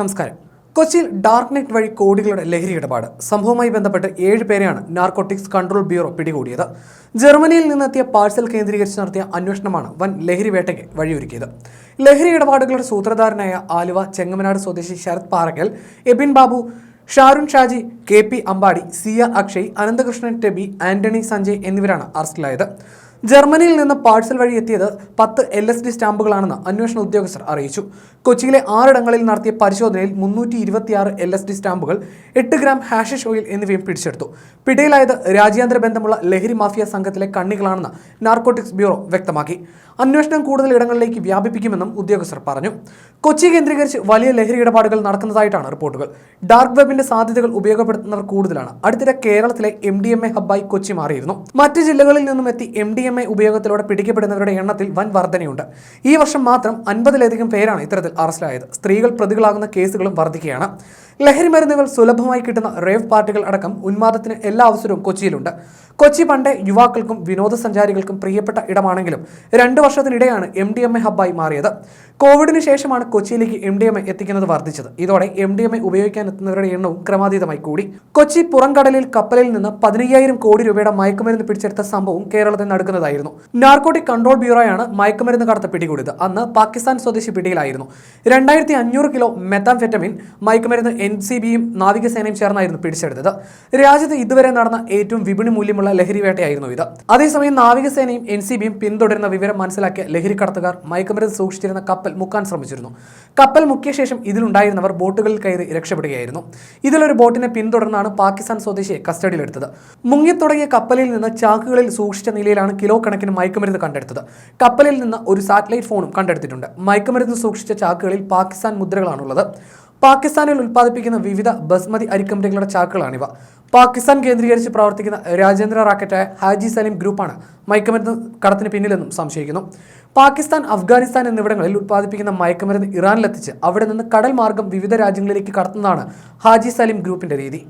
നമസ്കാരം. കൊച്ചിയിൽ dark net വഴി കോടികളുടെ ലഹരി ഇടപാട് സംഭവവുമായി ബന്ധപ്പെട്ട് 7 പേരെയാണ് നാർക്കോട്ടിക്സ് കൺട്രോൾ ബ്യൂറോ പിടികൂടിയത്. ജർമ്മനിയിൽ നിന്നെത്തിയ പാഴ്സൽ കേന്ദ്രീകരിച്ച് നടത്തിയ അന്വേഷണമാണ് വൻ ലഹരി വേട്ടയ്ക്ക് വഴിയൊരുക്കിയത്. ലഹരി ഇടപാടുകളുടെ സൂത്രധാരനായ ആലുവ ചെങ്ങമനാട് സ്വദേശി ശരത് പാറക്കൽ, എബിൻ ബാബു, ഷാരുൺ ഷാജി, KP അമ്പാടി, CR അക്ഷയ്, അനന്തകൃഷ്ണൻ ടെബി, ആന്റണി സഞ്ജയ് എന്നിവരാണ് അറസ്റ്റിലായത്. ജർമ്മനിയിൽ നിന്ന് പാഴ്സൽ വഴി എത്തിയത് 10 LSD സ്റ്റാമ്പുകളാണെന്ന് അന്വേഷണ ഉദ്യോഗസ്ഥർ അറിയിച്ചു. കൊച്ചിയിലെ 6 ഇടങ്ങളിൽ നടത്തിയ പരിശോധനയിൽ 326 LSD സ്റ്റാമ്പുകൾ, 8 ഗ്രാം ഹാഷിഷ് ഓയിൽ എന്നിവയും പിടിച്ചെടുത്തു. പിടിയിലായത് രാജ്യാന്തര ബന്ധമുള്ള ലഹരി മാഫിയ സംഘത്തിലെ കണ്ണികളാണെന്ന് നാർക്കോട്ടിക്സ് ബ്യൂറോ വ്യക്തമാക്കി. അന്വേഷണം കൂടുതൽ ഇടങ്ങളിലേക്ക് വ്യാപിപ്പിക്കുമെന്നും ഉദ്യോഗസ്ഥർ പറഞ്ഞു. കൊച്ചി കേന്ദ്രീകരിച്ച് വലിയ ലഹരി ഇടപാടുകൾ നടക്കുന്നതായിട്ടാണ് റിപ്പോർട്ടുകൾ. ഡാർക്ക് വെബിന്റെ സാധ്യതകൾ ഉപയോഗപ്പെടുത്തുന്നവർ കൂടുതലാണ്. അടുത്തിടെ കേരളത്തിലെ MDMA ഹബ്ബായി കൊച്ചി മാറിയിരുന്നു. മറ്റ് ജില്ലകളിൽ നിന്നും എത്തി MDMA ഉപയോഗത്തിലൂടെ പിടിക്കപ്പെടുന്നവരുടെ എണ്ണത്തിൽ വൻ വർധനയുണ്ട്. ഈ വർഷം മാത്രം 50-ലധികം പേരാണ് ഇത്തരത്തിൽ അറസ്റ്റിലായത്. സ്ത്രീകൾ പ്രതികളാകുന്ന കേസുകളും വർദ്ധിക്കുകയാണ്. ലഹരി മരുന്നുകൾ സുലഭമായി കിട്ടുന്ന റേവ് പാർട്ടികൾ അടക്കം ഉന്മാദത്തിന് എല്ലാ അവസരവും കൊച്ചിയിലുണ്ട്. കൊച്ചി പണ്ടേ യുവാക്കൾക്കും വിനോദസഞ്ചാരികൾക്കും പ്രിയപ്പെട്ട ഇടമാണെങ്കിലും 2 വർഷത്തിനിടെയാണ് MDMA ഹബ്ബായി മാറിയത്. കോവിഡിന് ശേഷമാണ് കൊച്ചിയിലേക്ക് MDMA എത്തിക്കുന്നത് വർദ്ധിച്ചത്. ഇതോടെ MDMA ഉപയോഗിക്കാൻ എത്തുന്നവരുടെ എണ്ണവും ക്രമാതീതമായി കൂടി. കൊച്ചി പുറംകടലിൽ കപ്പലിൽ നിന്ന് 15,000 കോടി രൂപയുടെ മയക്കുമരുന്ന് പിടിച്ചെടുത്ത സംഭവം കേരളത്തിൽ നടക്കുന്നതായിരുന്നു. നാർക്കോട്ടിക് കൺട്രോൾ ബ്യൂറോയാണ് മയക്കുമരുന്ന് കടത്ത് പിടികൂടിയത്. അന്ന് പാകിസ്ഥാൻ സ്വദേശി പിടിയിലായിരുന്നു. 2500 കിലോ മെത്താംഫെറ്റമിൻ മയക്കുമരുന്ന് NCBയും നാവികസേനയും ചേർന്നായിരുന്നു പിടിച്ചെടുത്തത്. രാജ്യത്ത് ഇതുവരെ നടന്ന ഏറ്റവും വിപണി മൂല്യമുള്ള ലഹരി വേട്ടയായിരുന്നു ഇത്. അതേസമയം നാവികസേനയും NCBയും പിന്തുടരുന്ന വിവരം മനസ്സിലാക്കിയ ലഹരി കടത്തുകാർ മയക്കുമരുന്ന് സൂക്ഷിച്ചിരുന്ന കപ്പൽ മുക്കാൻ ശ്രമിച്ചിരുന്നു. കപ്പൽ മുക്കിയ ശേഷം ഇതിലുണ്ടായിരുന്നവർ ബോട്ടുകളിൽ കയറി രക്ഷപ്പെടുകയായിരുന്നു. ഇതിലൊരു ബോട്ടിനെ പിന്തുടർന്നാണ് പാകിസ്ഥാൻ സ്വദേശിയെ കസ്റ്റഡിയിലെടുത്തത്. മുങ്ങിത്തുടങ്ങിയ കപ്പലിൽ നിന്ന് ചാക്കുകളിൽ സൂക്ഷിച്ച നിലയിലാണ് കിലോ കണക്കിന് മയക്കുമരുന്ന് കണ്ടെടുത്തത്. കപ്പലിൽ നിന്ന് ഒരു സാറ്റലൈറ്റ് ഫോണും കണ്ടെടുത്തിട്ടുണ്ട്. മയക്കുമരുന്ന് സൂക്ഷിച്ച ചാക്കുകളിൽ പാകിസ്ഥാൻ മുദ്രകളാണുള്ളത്. പാകിസ്ഥാനിൽ ഉൽപ്പാദിപ്പിക്കുന്ന വിവിധ ബസ്മതി അരിക്കമ്പനികളുടെ ചാക്കുകളാണിവ. പാകിസ്ഥാൻ കേന്ദ്രീകരിച്ച് പ്രവർത്തിക്കുന്ന രാജ്യാന്തര റാക്കറ്റായ ഹാജി സലീം ഗ്രൂപ്പാണ് മയക്കുമരുന്ന് കടത്തിന് പിന്നിലെന്നും സംശയിക്കുന്നു. പാകിസ്ഥാൻ, അഫ്ഗാനിസ്ഥാൻ എന്നിവിടങ്ങളിൽ ഉൽപ്പാദിപ്പിക്കുന്ന മയക്കുമരുന്ന് ഇറാനിലെത്തിച്ച് അവിടെ നിന്ന് കടൽ മാർഗം വിവിധ രാജ്യങ്ങളിലേക്ക് കടത്തുന്നതാണ് ഹാജി സലീം ഗ്രൂപ്പിന്റെ രീതി.